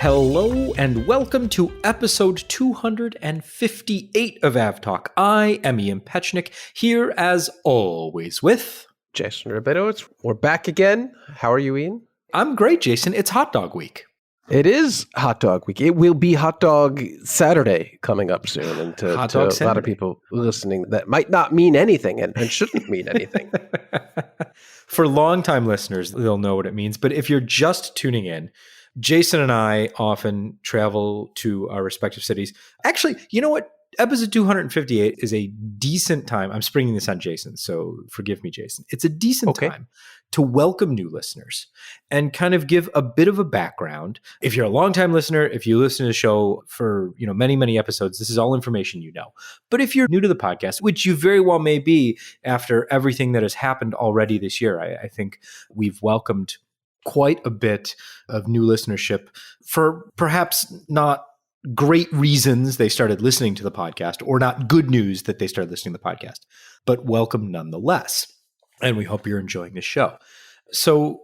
Hello and welcome to episode 258 of AvTalk. I am Ian Petchnick, here as always with Jason Rabinowitz. We're back again. How are you, Ian? I'm great, Jason. It's hot dog week. It is hot dog week. It will be hot dog Saturday coming up soon. And to a lot of people listening, that might not mean anything and shouldn't mean anything. For longtime listeners, they'll know what it means. But if you're just tuning in, Jason and I often travel to our respective cities. Actually, you know what? Episode 258 is a decent time. I'm springing this on Jason, so forgive me, Jason. It's a decent time to welcome new listeners and kind of give a bit of a background. If you're a longtime listener, if you listen to the show for many, many episodes, this is all information you know. But if you're new to the podcast, which you very well may be after everything that has happened already this year, I think we've welcomed quite a bit of new listenership for perhaps not great reasons they started listening to the podcast, or not good news that they started listening to the podcast, but welcome nonetheless. And we hope you're enjoying the show. So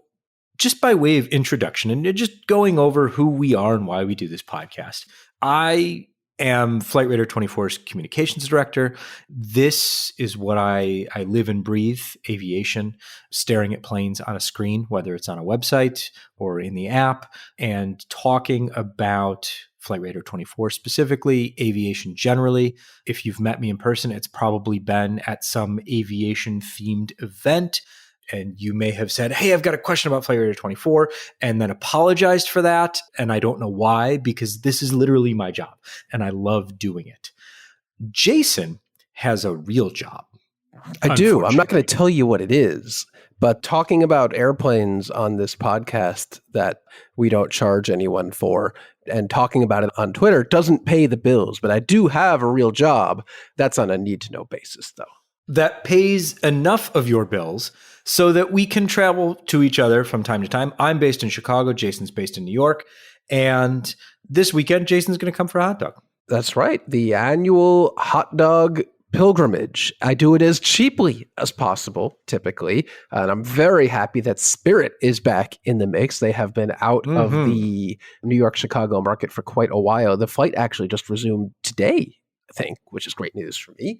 just by way of introduction and just going over who we are and why we do this podcast, I am Flight Radar 24's communications director. This is what I live and breathe, aviation, staring at planes on a screen, whether it's on a website or in the app, and talking about Flight Radar 24 specifically, aviation generally. If you've met me in person, it's probably been at some aviation-themed event, and you may have said, hey, I've got a question about Flight Radar 24, and then apologized for that. And I don't know why, because this is literally my job, and I love doing it. Jason has a real job. I do. I'm not going to tell you what it is, but talking about airplanes on this podcast that we don't charge anyone for and talking about it on Twitter doesn't pay the bills, but I do have a real job. That's on a need-to-know basis, though. That pays enough of your bills so that we can travel to each other from time to time. I'm based in Chicago. Jason's based in New York. And this weekend, Jason's going to come for a hot dog. That's right. The annual hot dog pilgrimage. I do it as cheaply as possible, typically. And I'm very happy that Spirit is back in the mix. They have been out of the New York-Chicago market for quite a while. The flight actually just resumed today, I think, which is great news for me.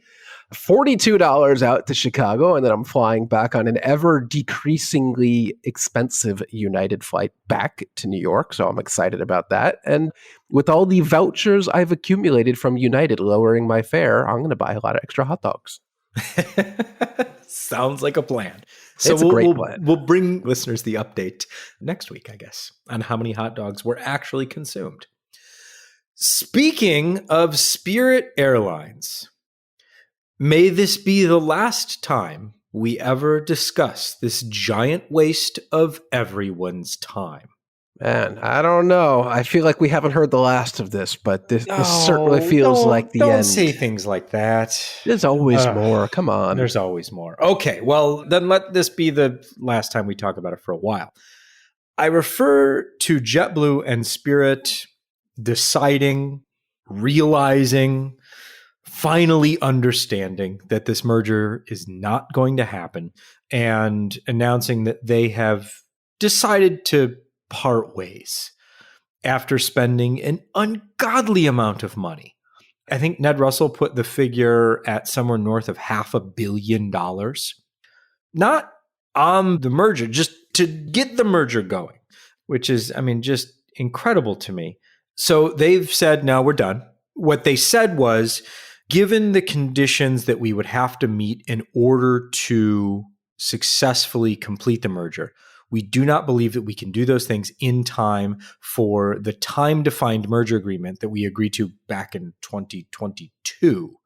$42 out to Chicago, and then I'm flying back on an ever decreasingly expensive United flight back to New York. So I'm excited about that. And with all the vouchers I've accumulated from United lowering my fare, I'm going to buy a lot of extra hot dogs. Sounds like a plan. So it's a great plan. We'll bring listeners the update next week, I guess, on how many hot dogs were actually consumed. Speaking of Spirit Airlines, may this be the last time we ever discuss this giant waste of everyone's time. Man, I don't know. I feel like we haven't heard the last of this, but this certainly feels like the end. Don't say things like that. There's always more. Come on. There's always more. Okay, well, then let this be the last time we talk about it for a while. I refer to JetBlue and Spirit deciding, realizing, finally understanding that this merger is not going to happen and announcing that they have decided to part ways after spending an ungodly amount of money. I think Ned Russell put the figure at somewhere north of $500 million. Not on the merger, just to get the merger going, which is, I mean, just incredible to me. So they've said, no, we're done. What they said was, given the conditions that we would have to meet in order to successfully complete the merger, we do not believe that we can do those things in time for the time-defined merger agreement that we agreed to back in 2022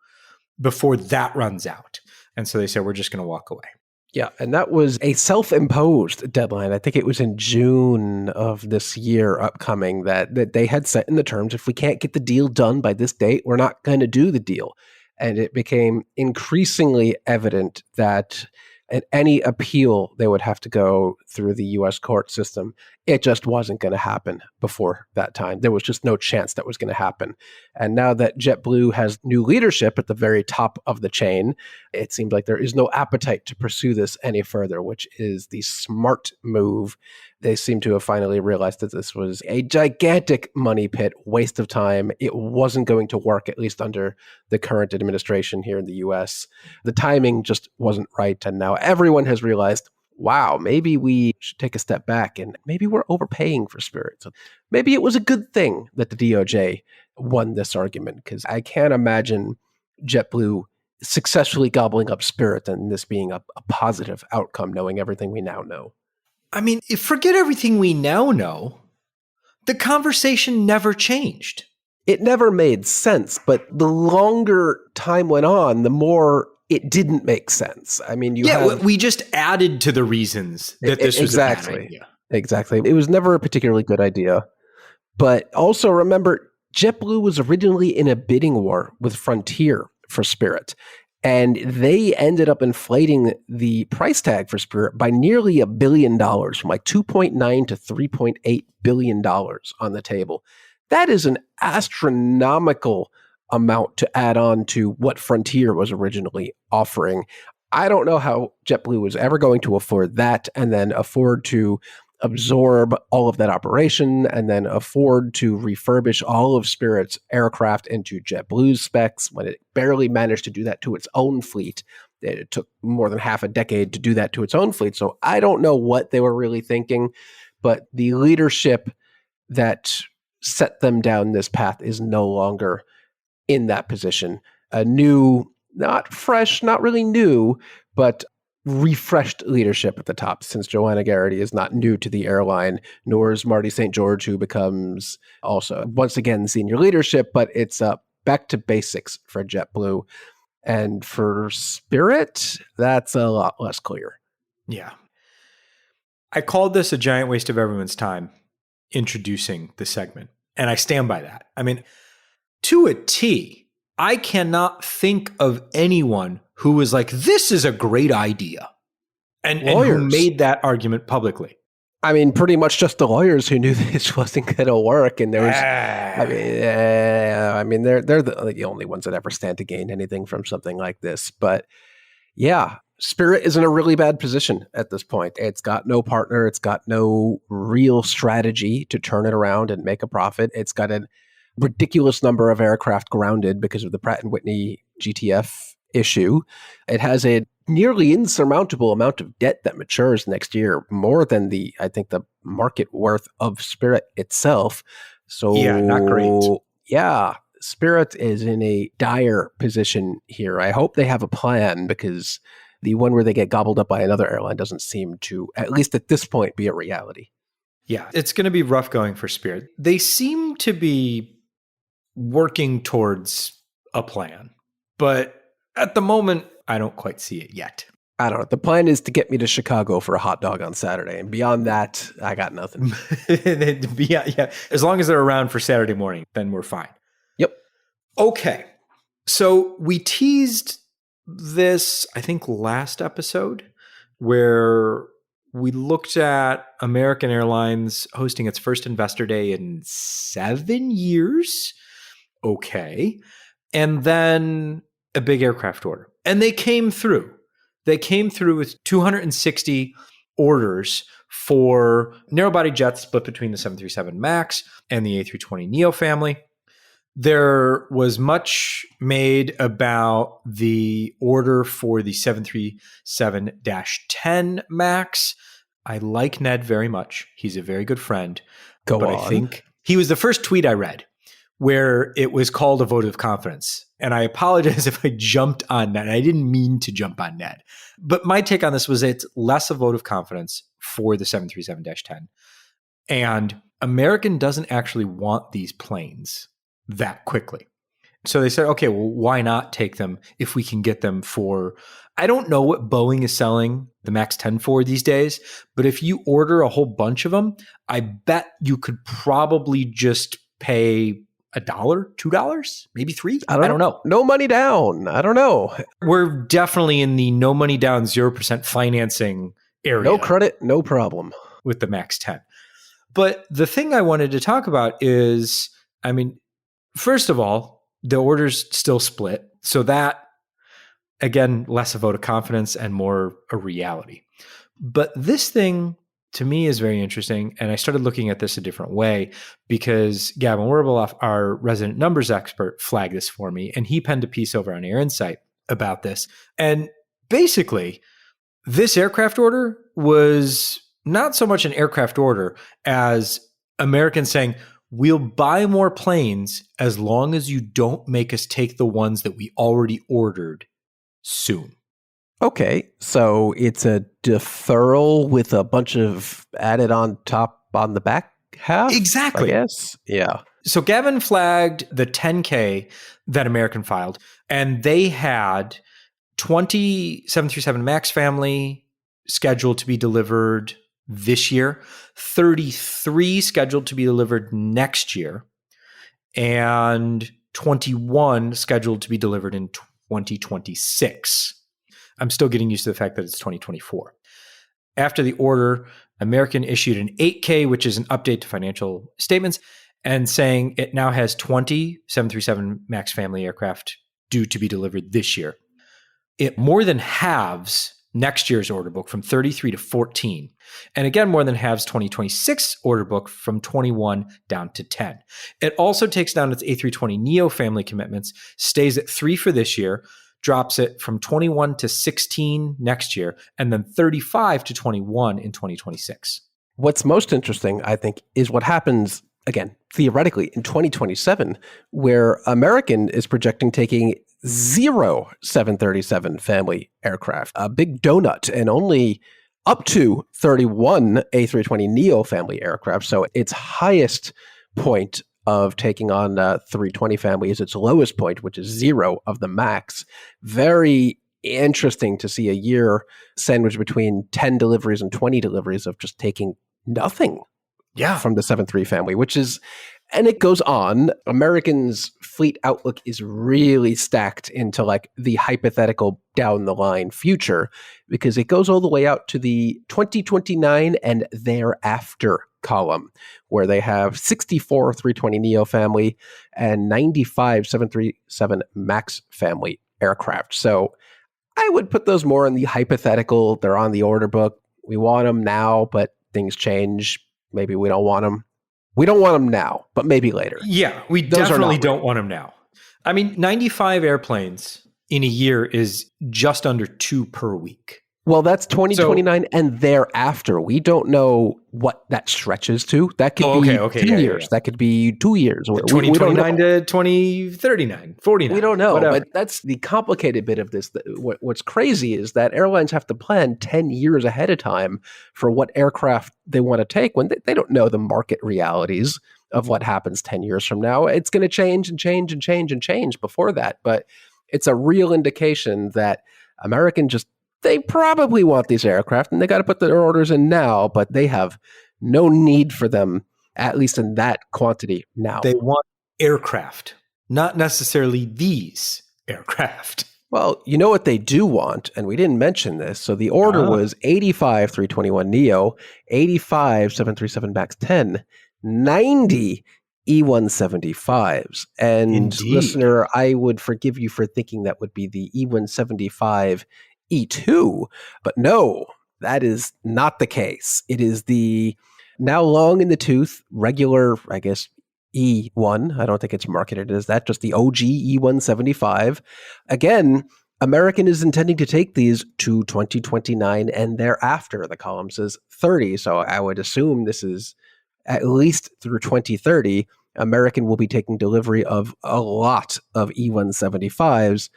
before that runs out. And so they said, we're just going to walk away. Yeah, and that was a self-imposed deadline. I think it was in June of this year upcoming that they had set in the terms, if we can't get the deal done by this date, we're not going to do the deal. And it became increasingly evident that at any appeal, they would have to go through the U.S. court system. It just wasn't going to happen before that time. There was just no chance that was going to happen. And now that JetBlue has new leadership at the very top of the chain, it seems like there is no appetite to pursue this any further, which is the smart move. They seem to have finally realized that this was a gigantic money pit, waste of time. It wasn't going to work, at least under the current administration here in the US. The timing just wasn't right. And now everyone has realized, wow, maybe we should take a step back and maybe we're overpaying for Spirit. So maybe it was a good thing that the DOJ won this argument, because I can't imagine JetBlue successfully gobbling up Spirit and this being a positive outcome, knowing everything we now know. I mean, forget everything we now know. The conversation never changed. It never made sense, but the longer time went on, the more it didn't make sense. I mean, we just added to the reasons that this was a bad idea. Exactly. It was never a particularly good idea. But also remember, JetBlue was originally in a bidding war with Frontier for Spirit. And they ended up inflating the price tag for Spirit by nearly $1 billion, from like $2.9 to $3.8 billion on the table. That is an astronomical amount to add on to what Frontier was originally offering. I don't know how JetBlue was ever going to afford that and then afford to absorb all of that operation and then afford to refurbish all of Spirit's aircraft into JetBlue's specs when it barely managed to do that to its own fleet. It took more than half a decade to do that to its own fleet. So I don't know what they were really thinking, but the leadership that set them down this path is no longer in that position. A new, not fresh, not really new, but refreshed leadership at the top, since Joanna Garrity is not new to the airline, nor is Marty St. George, who becomes also, once again, senior leadership, but it's back to basics for JetBlue. And for Spirit, that's a lot less clear. Yeah. I called this a giant waste of everyone's time introducing the segment, and I stand by that. I mean, to a T, I cannot think of anyone who was like, this is a great idea, and who made that argument publicly. I mean, pretty much just the lawyers who knew this wasn't going to work. And there was, I mean, they're the only ones that ever stand to gain anything from something like this. But yeah, Spirit is in a really bad position at this point. It's got no partner. It's got no real strategy to turn it around and make a profit. It's got a ridiculous number of aircraft grounded because of the Pratt & Whitney GTF issue. It has a nearly insurmountable amount of debt that matures next year, more than I think the market worth of Spirit itself. So yeah, not great. Yeah, Spirit is in a dire position here. I hope they have a plan, because the one where they get gobbled up by another airline doesn't seem to, at least at this point, be a reality. Yeah, it's going to be rough going for Spirit. They seem to be working towards a plan, but at the moment, I don't quite see it yet. I don't know. The plan is to get me to Chicago for a hot dog on Saturday. And beyond that, I got nothing. Yeah. As long as they're around for Saturday morning, then we're fine. Yep. Okay. So we teased this, I think, last episode, where we looked at American Airlines hosting its first Investor Day in 7 years. Okay. And then a big aircraft order. And they came through. They came through with 260 orders for narrow-body jets split between the 737 MAX and the A320neo family. There was much made about the order for the 737-10 MAX. I like Ned very much. He's a very good friend. But I think he was the first tweet I read where it was called a vote of confidence. And I apologize if I jumped on Ned. I didn't mean to jump on Ned. But my take on this was it's less a vote of confidence for the 737-10. And American doesn't actually want these planes that quickly. So they said, okay, well, why not take them if we can get them for, I don't know what Boeing is selling the MAX 10 for these days, but if you order a whole bunch of them, I bet you could probably just pay $1, $2, maybe $3. I don't know. No money down. I don't know. We're definitely in the no money down, 0% financing area. No credit, no problem. With the MAX 10. But the thing I wanted to talk about is, I mean, first of all, the orders still split. So that, again, less a vote of confidence and more a reality. But this thing to me is very interesting. And I started looking at this a different way because Gavin Werbeloff, our resident numbers expert, flagged this for me. And he penned a piece over on Air Insight about this. And basically, this aircraft order was not so much an aircraft order as Americans saying, we'll buy more planes as long as you don't make us take the ones that we already ordered soon. Okay, so it's a deferral with a bunch of added on top on the back half? Exactly. I guess. Yeah. So Gavin flagged the 10K that American filed, and they had 20 737 MAX family scheduled to be delivered this year, 33 scheduled to be delivered next year, and 21 scheduled to be delivered in 2026. I'm still getting used to the fact that it's 2024. After the order, American issued an 8K, which is an update to financial statements, and saying it now has 20 737 MAX family aircraft due to be delivered this year. It more than halves next year's order book from 33 to 14. And again, more than halves 2026 order book from 21 down to 10. It also takes down its A320neo family commitments, stays at 3 for this year, drops it from 21 to 16 next year, and then 35 to 21 in 2026. What's most interesting, I think, is what happens, again, theoretically, in 2027, where American is projecting taking 0 737 family aircraft, a big donut, and only up to 31 A320neo family aircraft. So its highest point of taking on 320 family is its lowest point, which is 0 of the MAX. Very interesting to see a year sandwiched between 10 deliveries and 20 deliveries of just taking nothing from the 73 family, which is, and it goes on. American's fleet outlook is really stacked into like the hypothetical down the line future, because it goes all the way out to the 2029 and thereafter column, where they have 64 320neo family and 95 737 MAX family aircraft. So I would put those more in the hypothetical. They're on the order book. We want them now, but things change. Maybe we don't want them. We don't want them now, but maybe later. Yeah, we definitely don't want them now. I mean, 95 airplanes in a year is just under 2 per week. Well, that's 2029 and thereafter. We don't know what that stretches to. That could be 10 years. That could be 2 years. 2029 to 2039, 49. We don't know. Whatever. But that's the complicated bit of this. What's crazy is that airlines have to plan 10 years ahead of time for what aircraft they want to take when they don't know the market realities of what happens 10 years from now. It's going to change and change and change and change before that. But it's a real indication that American they probably want these aircraft, and they got to put their orders in now, but they have no need for them, at least in that quantity now. They want aircraft, not necessarily these aircraft. Well, you know what they do want, and we didn't mention this. So the order was 85 321neo, 85 737 MAX 10, 90 E175s. And Indeed. Listener, I would forgive you for thinking that would be the E175 E2, but no, that is not the case. It is the now long in the tooth, regular, I guess, E1. I don't think it's marketed as that, just the OG E175. Again, American is intending to take these to 2029 and thereafter. The column says 30, so I would assume this is at least through 2030. American will be taking delivery of a lot of E175s.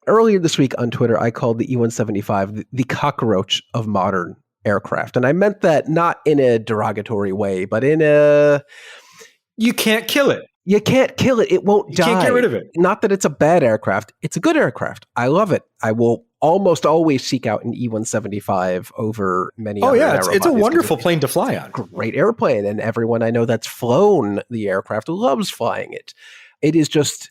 Earlier this week on Twitter, I called the E175 the cockroach of modern aircraft. And I meant that not in a derogatory way, but in a... You can't kill it. You can't kill it. It won't die. You can't get rid of it. Not that it's a bad aircraft. It's a good aircraft. I love it. I will almost always seek out an E175 over many other narrow it's a bodies. wonderful plane to fly on. Great airplane. And everyone I know that's flown the aircraft loves flying it. It is just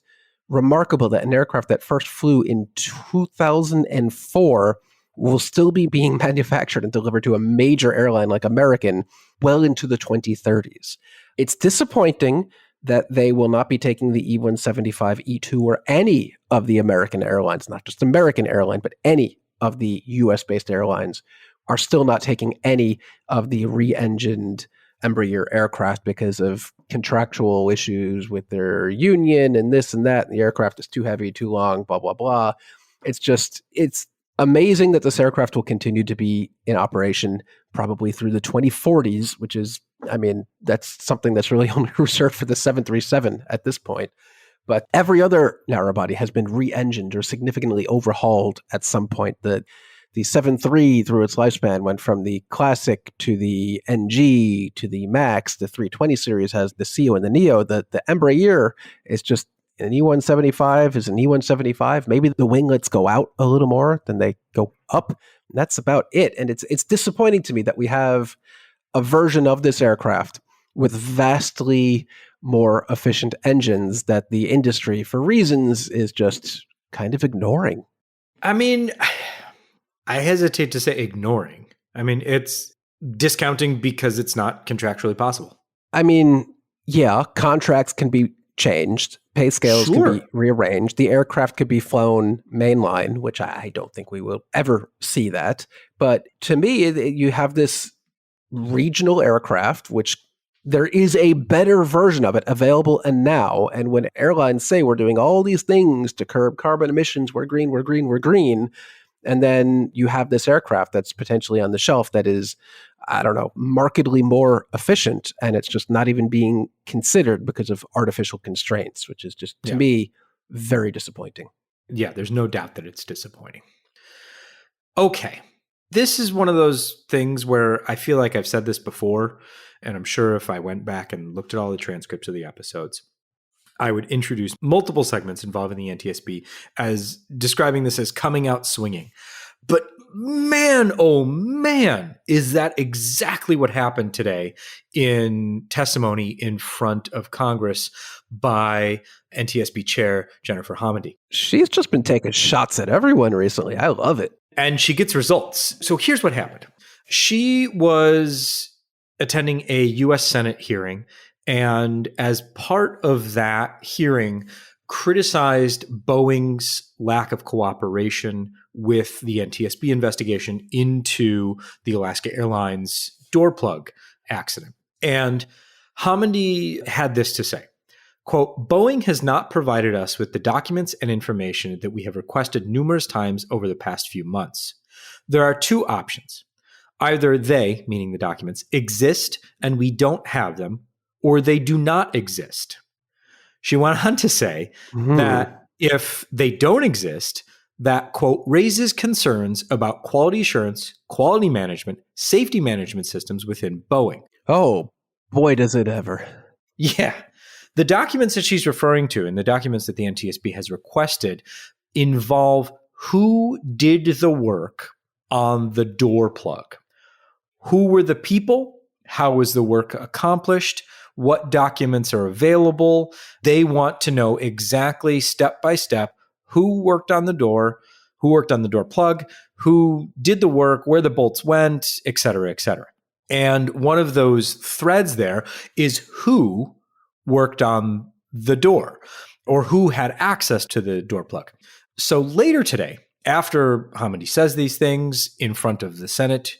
remarkable that an aircraft that first flew in 2004 will still be being manufactured and delivered to a major airline like American well into the 2030s. It's disappointing that they will not be taking the E175 E2 or any of the American airlines, not just American airline, but any of the US-based airlines are still not taking any of the re-engined Embraer aircraft because of contractual issues with their union and this and that. And the aircraft is too heavy, too long, blah, blah, blah. It's amazing that this aircraft will continue to be in operation probably through the 2040s, which is, that's something that's really only reserved for the 737 at this point. But every other narrow body has been re-engined or significantly overhauled at some point. The 7.3 through its lifespan went from the Classic to the NG to the MAX. The 320 series has the CO and the NEO. The Embraer is just an E175 is an E175. Maybe the winglets go out a little more than they go up. That's about it. And it's disappointing to me that we have a version of this aircraft with vastly more efficient engines that the industry, for reasons, is just kind of ignoring. I hesitate to say ignoring. It's discounting because it's not contractually possible. Yeah, contracts can be changed. Pay scales can be rearranged. The aircraft could be flown mainline, which I don't think we will ever see that. But to me, you have this regional aircraft, which there is a better version of it available and now. And when airlines say we're doing all these things to curb carbon emissions, we're green, we're green, we're green. And then you have this aircraft that's potentially on the shelf that is, markedly more efficient. And it's just not even being considered because of artificial constraints, which is just, to me, very disappointing. Yeah, there's no doubt that it's disappointing. Okay. This is one of those things where I feel like I've said this before, and I'm sure if I went back and looked at all the transcripts of the episodes, I would introduce multiple segments involving the NTSB as describing this as coming out swinging. But man, oh man, is that exactly what happened today in testimony in front of Congress by NTSB Chair Jennifer Hamady. She's just been taking shots at everyone recently. I love it. And she gets results. So here's what happened. She was attending a U.S. Senate hearing, and as part of that hearing, criticized Boeing's lack of cooperation with the NTSB investigation into the Alaska Airlines door plug accident. And Hamady had this to say, quote, Boeing has not provided us with the documents and information that we have requested numerous times over the past few months. There are two options. Either they, meaning the documents, exist and we don't have them, or they do not exist. She went on to say that if they don't exist, that, quote, raises concerns about quality assurance, quality management, safety management systems within Boeing. Oh, boy, does it ever. Yeah. The documents that she's referring to and the documents that the NTSB has requested involve who did the work on the door plug. Who were the people? How was the work accomplished? What documents are available? They want to know exactly step by step who worked on the door, who worked on the door plug, who did the work, where the bolts went, et cetera, et cetera. And one of those threads there is who worked on the door or who had access to the door plug. So later today, after Hamady says these things in front of the Senate,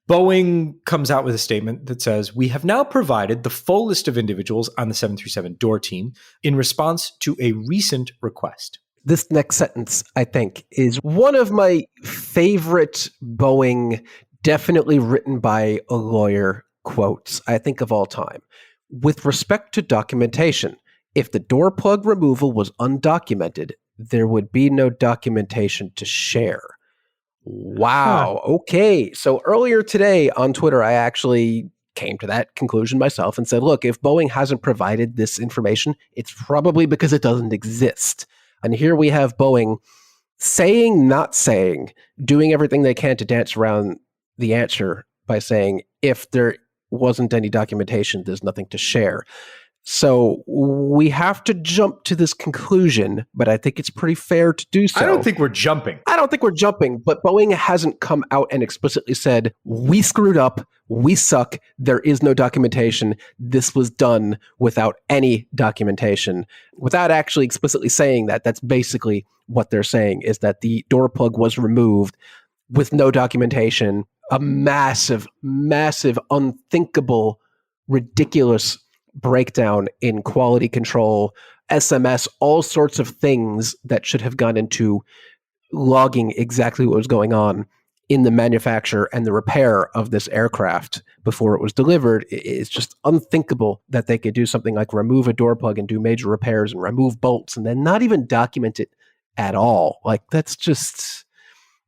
Boeing comes out with a statement that says, we have now provided the full list of individuals on the 737 door team in response to a recent request. This next sentence, I think, is one of my favorite Boeing, definitely written by a lawyer, quotes, I think, of all time. With respect to documentation, if the door plug removal was undocumented, there would be no documentation to share. Wow. Okay. So earlier today on Twitter, I actually came to that conclusion myself and said, look, if Boeing hasn't provided this information, it's probably because it doesn't exist. And here we have Boeing saying, not saying, doing everything they can to dance around the answer by saying, if there wasn't any documentation, there's nothing to share. So we have to jump to this conclusion, but I think it's pretty fair to do so. I don't think we're jumping. But Boeing hasn't come out and explicitly said, we screwed up, we suck, there is no documentation, this was done without any documentation. Without actually explicitly saying that, that's basically what they're saying, is that the door plug was removed with no documentation a massive, massive, unthinkable, ridiculous breakdown in quality control, SMS, all sorts of things that should have gone into logging exactly what was going on in the manufacture and the repair of this aircraft before it was delivered. It's just unthinkable that they could do something like remove a door plug and do major repairs and remove bolts and then not even document it at all. Like, that's just,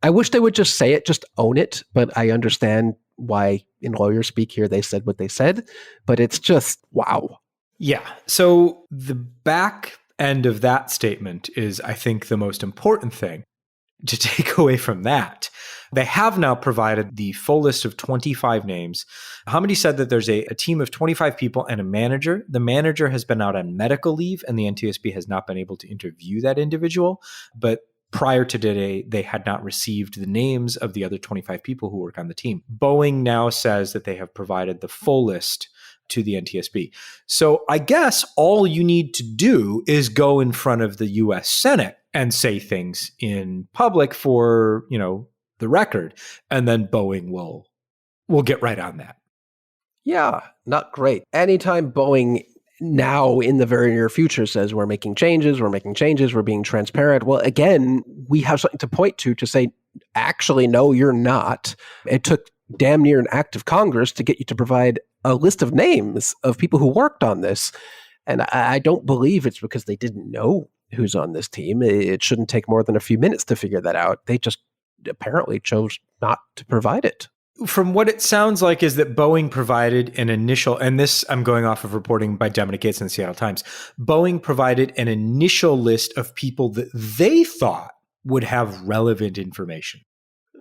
I wish they would just say it, just own it. But I understand why in lawyer speak here they said what they said, but it's just, wow. Yeah. So the back end of that statement is, I think, the most important thing to take away from that. They have now provided the full list of 25 names. Hamidi said that there's a team of 25 people and a manager. The manager has been out on medical leave, and the NTSB has not been able to interview that individual. But prior to today, they had not received the names of the other 25 people who work on the team. Boeing now says that they have provided the full list to the NTSB. So I guess all you need to do is go in front of the US Senate and say things in public for, the record, and then Boeing will get right on that. Yeah, not great. Anytime Boeing now in the very near future says we're making changes, we're being transparent, well, again, we have something to point to say, actually, no, you're not. It took damn near an act of Congress to get you to provide a list of names of people who worked on this. And I don't believe it's because they didn't know who's on this team. It shouldn't take more than a few minutes to figure that out. They just apparently chose not to provide it. From what it sounds like is that Boeing provided an initial, and this I'm going off of reporting by Dominic Gates in the Seattle Times, Boeing provided an initial list of people that they thought would have relevant information.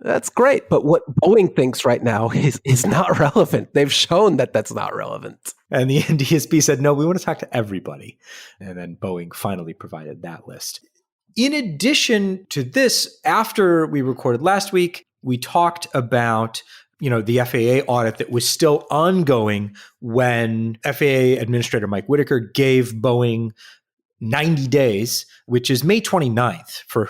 That's great, but what Boeing thinks right now is not relevant. They've shown that that's not relevant. And the NTSB said, no, we want to talk to everybody. And then Boeing finally provided that list. In addition to this, after we recorded last week, we talked about the FAA audit that was still ongoing when FAA Administrator Mike Whitaker gave Boeing 90 days, which is May 29th for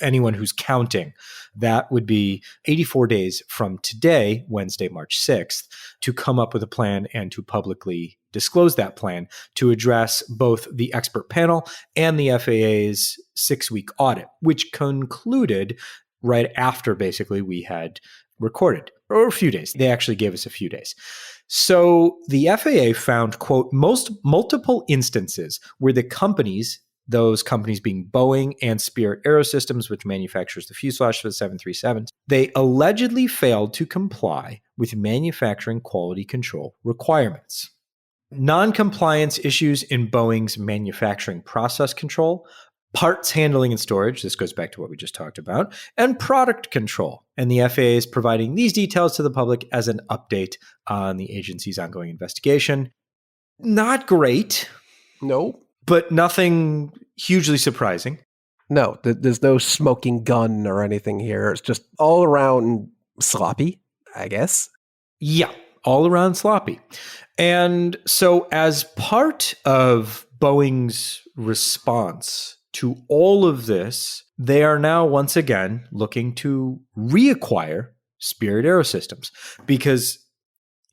anyone who's counting. That would be 84 days from today, Wednesday, March 6th, to come up with a plan and to publicly disclose that plan to address both the expert panel and the FAA's 6-week audit, which concluded right after basically we had recorded, or a few days. They actually gave us a few days. So the FAA found, quote, multiple instances where the companies, those companies being Boeing and Spirit Aerosystems, which manufactures the fuselage for the 737s, they allegedly failed to comply with manufacturing quality control requirements. Non-compliance issues in Boeing's manufacturing process control, parts handling and storage, this goes back to what we just talked about, and product control. And the FAA is providing these details to the public as an update on the agency's ongoing investigation. Not great. No. But nothing hugely surprising. No, there's no smoking gun or anything here. It's just all around sloppy, I guess. Yeah, all around sloppy. And so as part of Boeing's response to all of this, they are now once again looking to reacquire Spirit Aerosystems. Because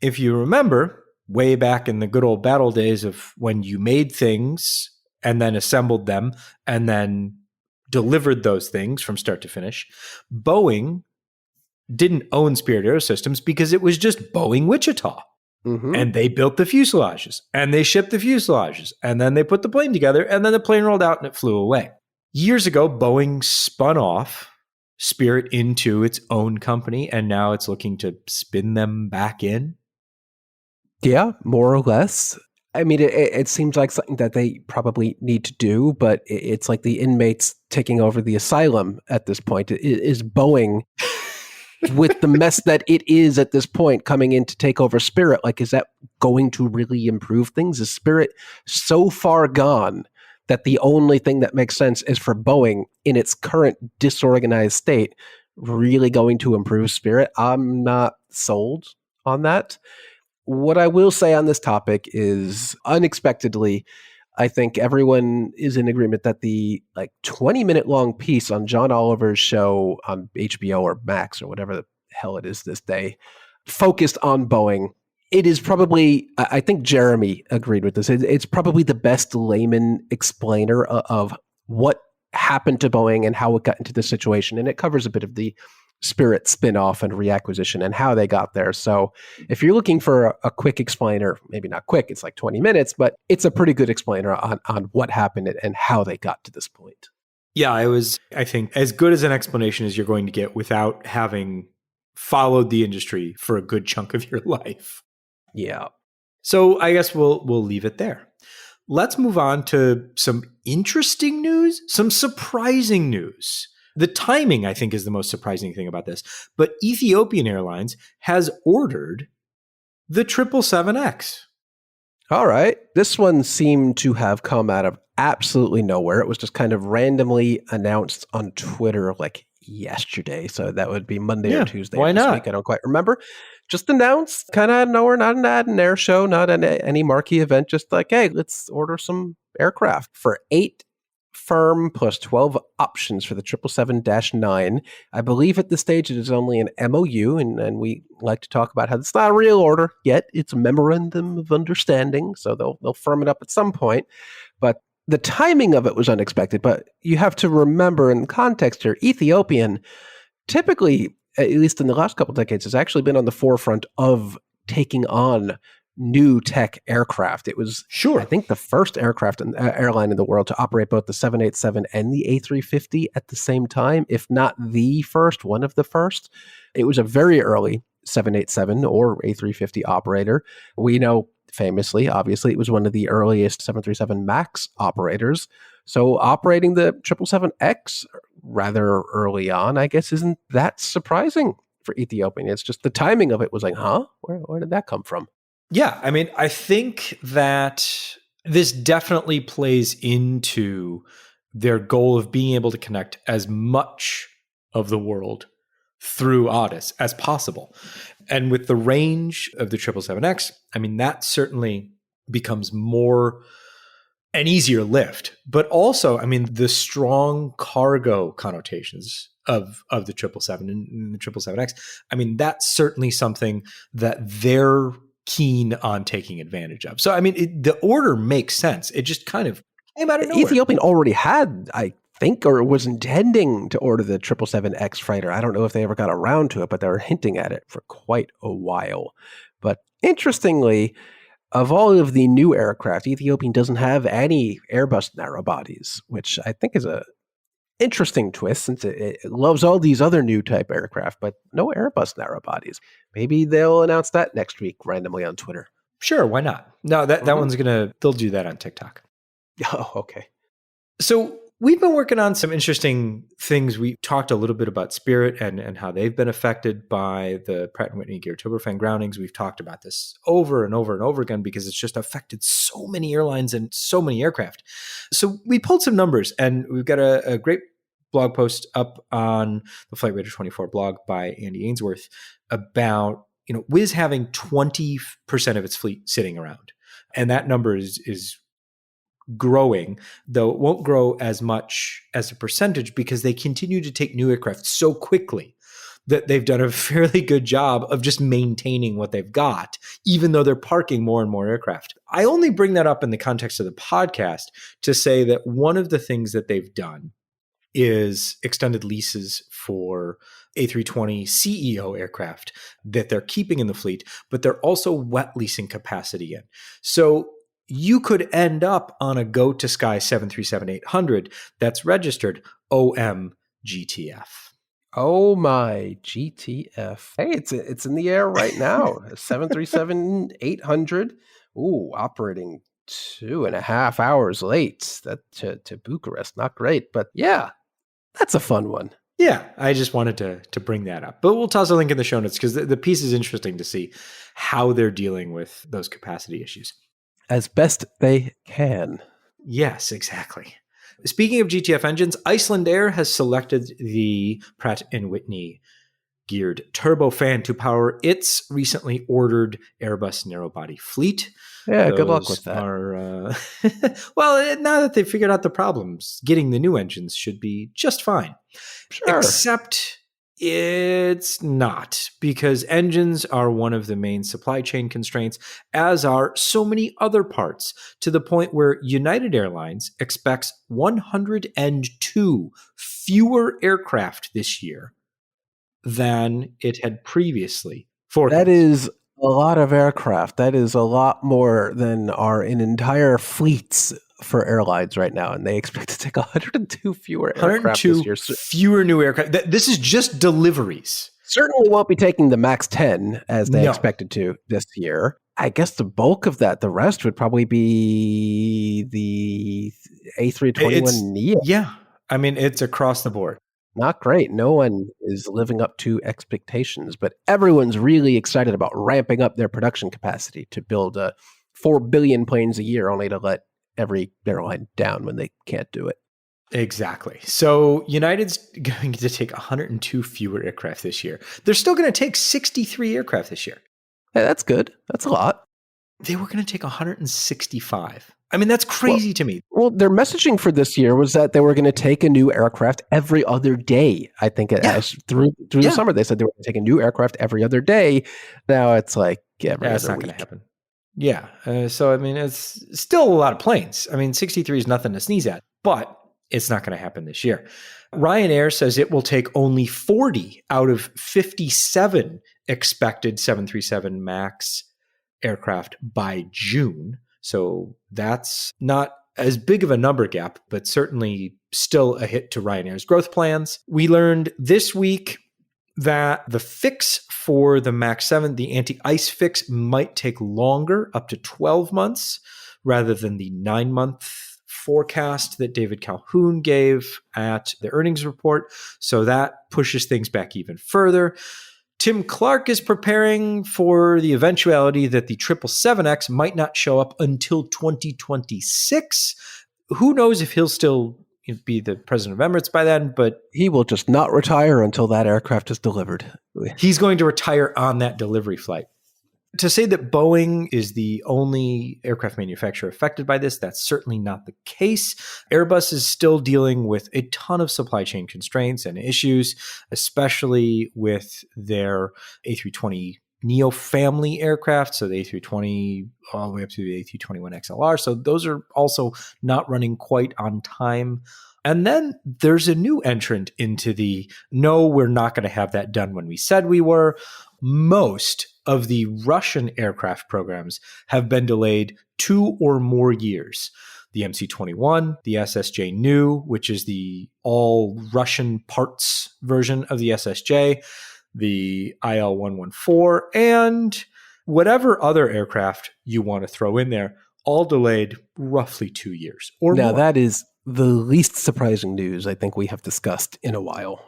if you remember, way back in the good old battle days of when you made things and then assembled them and then delivered those things from start to finish, Boeing didn't own Spirit Aerosystems because it was just Boeing Wichita. Mm-hmm. And they built the fuselages and they shipped the fuselages and then they put the plane together and then the plane rolled out and it flew away. Years ago, Boeing spun off Spirit into its own company and now it's looking to spin them back in. Yeah, more or less. I mean, it seems like something that they probably need to do, but it's like the inmates taking over the asylum at this point. Is Boeing, with the mess that it is at this point, coming in to take over Spirit? Like, is that going to really improve things? Is Spirit so far gone that the only thing that makes sense is for Boeing in its current disorganized state really going to improve Spirit? I'm not sold on that. What I will say on this topic is, unexpectedly, I think everyone is in agreement that the 20-minute long piece on John Oliver's show on HBO or Max or whatever hell it is this day, focused on Boeing. It is probably, I think Jeremy agreed with this, it's probably the best layman explainer of what happened to Boeing and how it got into this situation. And it covers a bit of the Spirit spinoff and reacquisition and how they got there. So if you're looking for a quick explainer, maybe not quick, it's like 20 minutes, but it's a pretty good explainer on what happened and how they got to this point. Yeah, I think, as good as an explanation as you're going to get without having followed the industry for a good chunk of your life. Yeah. So I guess we'll leave it there. Let's move on to some interesting news, some surprising news. The timing, I think, is the most surprising thing about this. But Ethiopian Airlines has ordered the 777X. All right. This one seemed to have come out of absolutely nowhere. It was just kind of randomly announced on Twitter like yesterday. So that would be Monday or Tuesday. Why not? Week. I don't quite remember. Just announced kind of out of nowhere, not an air show, not any marquee event. Just like, hey, let's order some aircraft for 8 firm plus 12 options for the 777-9. I believe at this stage it is only an MOU, and we like to talk about how it's not a real order yet. It's a memorandum of understanding, so they'll firm it up at some point. But the timing of it was unexpected. But you have to remember in context here, Ethiopian typically, at least in the last couple of decades, has actually been on the forefront of taking on new tech aircraft. It was, I think, the first airline in the world to operate both the 787 and the A350 at the same time, if not the first, one of the first. It was a very early 787 or A350 operator. We know famously, obviously, it was one of the earliest 737 MAX operators. So operating the 777X rather early on, I guess, isn't that surprising for Ethiopian. It's just the timing of it was like, huh? Where did that come from? Yeah, I mean, I think that this definitely plays into their goal of being able to connect as much of the world through Otis as possible. And with the range of the 777X, I mean, that certainly becomes more an easier lift. But also, I mean, the strong cargo connotations of the 777 and the 777X, I mean, that's certainly something that they're keen on taking advantage of. So, I mean, the order makes sense. It just kind of came out of nowhere. Ethiopian already had, I think, or was intending to order the 777X freighter. I don't know if they ever got around to it, but they were hinting at it for quite a while. But interestingly, of all of the new aircraft, Ethiopian doesn't have any Airbus narrow bodies, which I think is a interesting twist since it loves all these other new type aircraft, but no Airbus narrow bodies. Maybe they'll announce that next week randomly on Twitter. Sure, why not? No, that one's they'll do that on TikTok. Oh, okay. So we've been working on some interesting things. We talked a little bit about Spirit and how they've been affected by the Pratt & Whitney Geared turbofan groundings. We've talked about this over and over and over again because it's just affected so many airlines and so many aircraft. So we pulled some numbers, and we've got a great blog post up on the Flight Radar 24 blog by Andy Ainsworth about, Wizz having 20% of its fleet sitting around. And that number is growing, though it won't grow as much as a percentage because they continue to take new aircraft so quickly that they've done a fairly good job of just maintaining what they've got, even though they're parking more and more aircraft. I only bring that up in the context of the podcast to say that one of the things that they've done is extended leases for A320 CEO aircraft that they're keeping in the fleet, but they're also wet leasing capacity in. So you could end up on a Go to Sky 737-800 that's registered OMGTF. Oh my GTF. Hey, it's in the air right now. 737-800. Ooh, operating 2.5 hours late. That to Bucharest. Not great, but yeah, that's a fun one. Yeah, I just wanted to bring that up. But we'll toss a link in the show notes because the piece is interesting to see how they're dealing with those capacity issues. As best they can. Yes, exactly. Speaking of GTF engines, Iceland Air has selected the Pratt & Whitney Geared turbofan to power its recently ordered Airbus narrow-body fleet. Yeah, good luck with that. Well, now that they've figured out the problems, getting the new engines should be just fine. Sure. Except It's not, because engines are one of the main supply chain constraints, as are so many other parts, to the point where United Airlines expects 102 fewer aircraft this year than it had previously forecast. That is a lot of aircraft. That is a lot more than are in entire fleets for airlines right now. And they expect to take 102 fewer aircraft this 102 year. fewer new aircraft. This is just deliveries. Certainly won't be taking the MAX 10 as they No. expected to this year. I guess the bulk of that, the rest would probably be the A321neo. Yeah. I mean, it's across the board. Not great. No one is living up to expectations, but everyone's really excited about ramping up their production capacity to build 4 billion planes a year, only to let every airline down when they can't do it. Exactly. So United's going to take 102 fewer aircraft this year. They're still going to take 63 aircraft this year. Hey, that's good. That's a lot. They were going to take 165. I mean, that's crazy to me. Well, their messaging for this year was that they were going to take a new aircraft every other day. I think through the summer, they said they were going to take a new aircraft every other day. Now it's like every That's other not week. going to happen. Yeah. So, I mean, it's still a lot of planes. I mean, 63 is nothing to sneeze at, but it's not going to happen this year. Ryanair says it will take only 40 out of 57 expected 737 MAX aircraft by June. So that's not as big of a number gap, but certainly still a hit to Ryanair's growth plans. We learned this week that the fix for the MAX 7, the anti-ice fix, might take longer, up to 12 months, rather than the 9-month forecast that David Calhoun gave at the earnings report. So that pushes things back even further. Tim Clark is preparing for the eventuality that the 777X might not show up until 2026. Who knows if he'll still be the president of Emirates by then, but He will just not retire until that aircraft is delivered. he's going to retire on that delivery flight. To say that Boeing is the only aircraft manufacturer affected by this, that's certainly not the case. Airbus is still dealing with a ton of supply chain constraints and issues, especially with their A320neo family aircraft, so the A320 all the way up to the A321XLR. So those are also not running quite on time. And then there's a new entrant into the, no, we're not going to have that done when we said we were. Most of the Russian aircraft programs have been delayed 2 or more years. The MC-21, the SSJ New, which is the all Russian parts version of the SSJ, the IL-114, and whatever other aircraft you want to throw in there, all delayed roughly 2 years or Now, more. that is the least surprising news I think we have discussed in a while.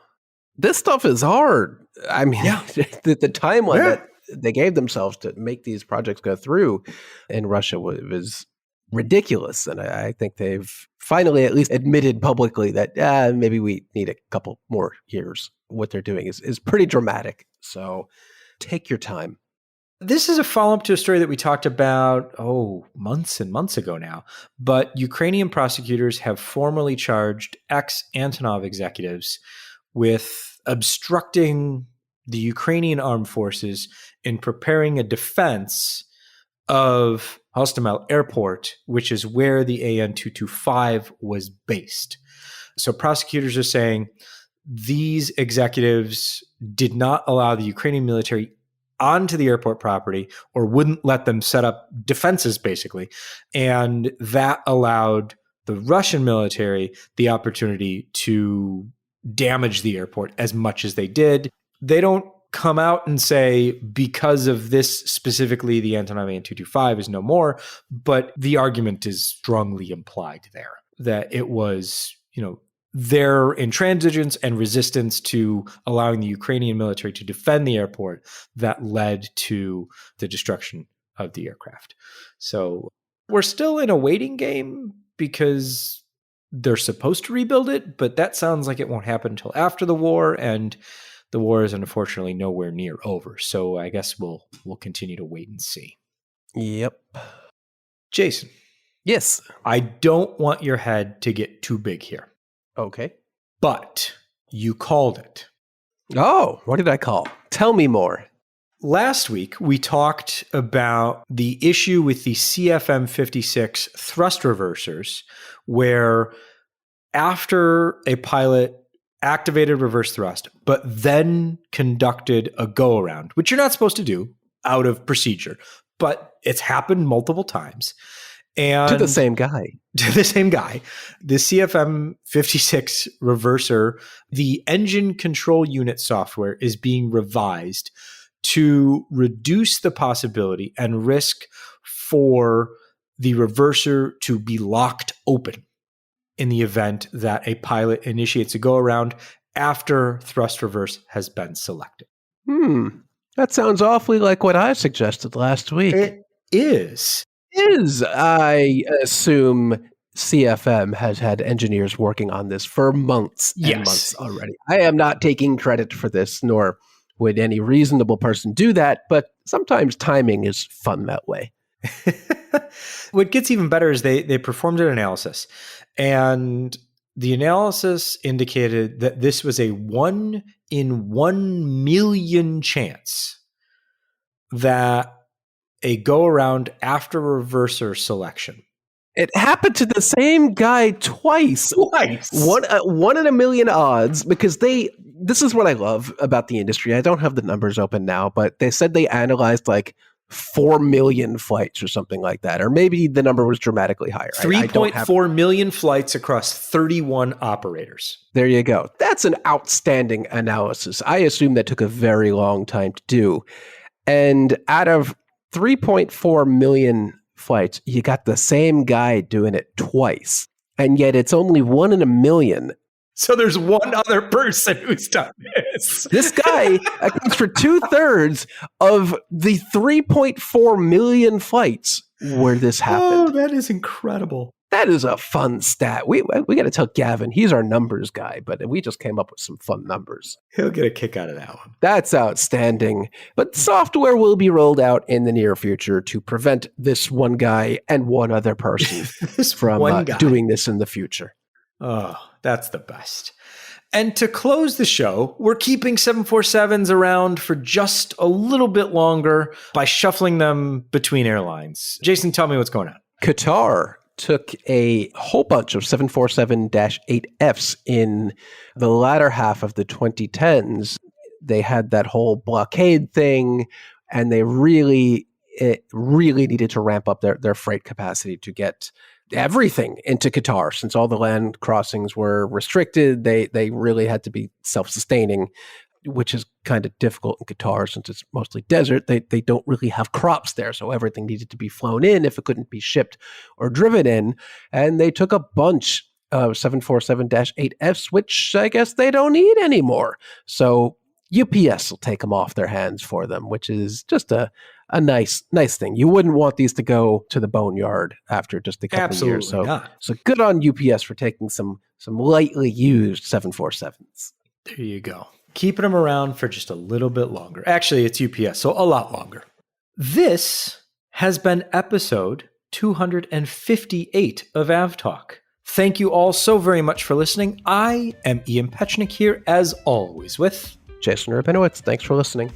This stuff is hard. I mean, the timeline that they gave themselves to make these projects go through in Russia was ridiculous. And I think they've finally at least admitted publicly that maybe we need a couple more years. What they're doing is pretty dramatic. So take your time. This is a follow-up to a story that we talked about, months and months ago now. But Ukrainian prosecutors have formally charged ex-Antonov executives with obstructing the Ukrainian armed forces in preparing a defense of Hostomel Airport, which is where the AN-225 was based. So prosecutors are saying these executives did not allow the Ukrainian military onto the airport property or wouldn't let them set up defenses, basically. And that allowed the Russian military the opportunity to damage the airport as much as they did. They don't come out and say, because of this specifically, the Antonov AN-225 is no more, but the argument is strongly implied there that it was, their intransigence and resistance to allowing the Ukrainian military to defend the airport that led to the destruction of the aircraft. So we're still in a waiting game because they're supposed to rebuild it, but that sounds like it won't happen until after the war, and the war is unfortunately nowhere near over. So I guess we'll continue to wait and see. Yep. Jason. Yes. I don't want your head to get too big here. Okay. But you called it. Oh, what did I call? Tell me more. Last week, we talked about the issue with the CFM56 thrust reversers, where after a pilot activated reverse thrust, but then conducted a go-around, which you're not supposed to do out of procedure, but it's happened multiple times. And To the same guy. To the same guy. The CFM56 reverser, the engine control unit software is being revised to reduce the possibility and risk for the reverser to be locked open in the event that a pilot initiates a go-around after thrust reverse has been selected. That sounds awfully like what I suggested last week. It is. I assume CFM has had engineers working on this for months and months already. I am not taking credit for this, nor would any reasonable person do that, but sometimes timing is fun that way. What gets even better is they performed an analysis, and the analysis indicated that this was a 1 in 1 million chance that a go-around after reverser selection. It happened to the same guy twice. One in a million odds, because this is what I love about the industry. I don't have the numbers open now, but they said they analyzed like 4 million flights or something like that. Or maybe the number was dramatically higher. 3.4 million flights across 31 operators. There you go. That's an outstanding analysis. I assume that took a very long time to do. And out of 3.4 million flights, you got the same guy doing it twice. And yet it's only 1 in a million. So there's one other person who's done this. This guy accounts for 2/3 of the 3.4 million flights where this happened. Oh, that is incredible. That is a fun stat. We got to tell Gavin, he's our numbers guy, but we just came up with some fun numbers. He'll get a kick out of that one. That's outstanding. But software will be rolled out in the near future to prevent this one guy and one other person from doing this in the future. Oh, that's the best. And to close the show, we're keeping 747s around for just a little bit longer by shuffling them between airlines. Jason, tell me what's going on. Qatar took a whole bunch of 747-8Fs in the latter half of the 2010s. They had that whole blockade thing, and they really needed to ramp up their freight capacity to get everything into Qatar. Since all the land crossings were restricted, they really had to be self-sustaining, which is kind of difficult in Qatar since it's mostly desert. They don't really have crops there, so everything needed to be flown in if it couldn't be shipped or driven in. And they took a bunch of 747-8Fs, which I guess they don't need anymore. So UPS will take them off their hands for them, which is just a nice thing. You wouldn't want these to go to the boneyard after just a couple of years. So good on UPS for taking some lightly used 747s. There you go. Keeping them around for just a little bit longer. Actually, it's UPS, so a lot longer. This has been episode 258 of AvTalk. Thank you all so very much for listening. I am Ian Petchnick here, as always, with Jason Rabinowitz. Thanks for listening.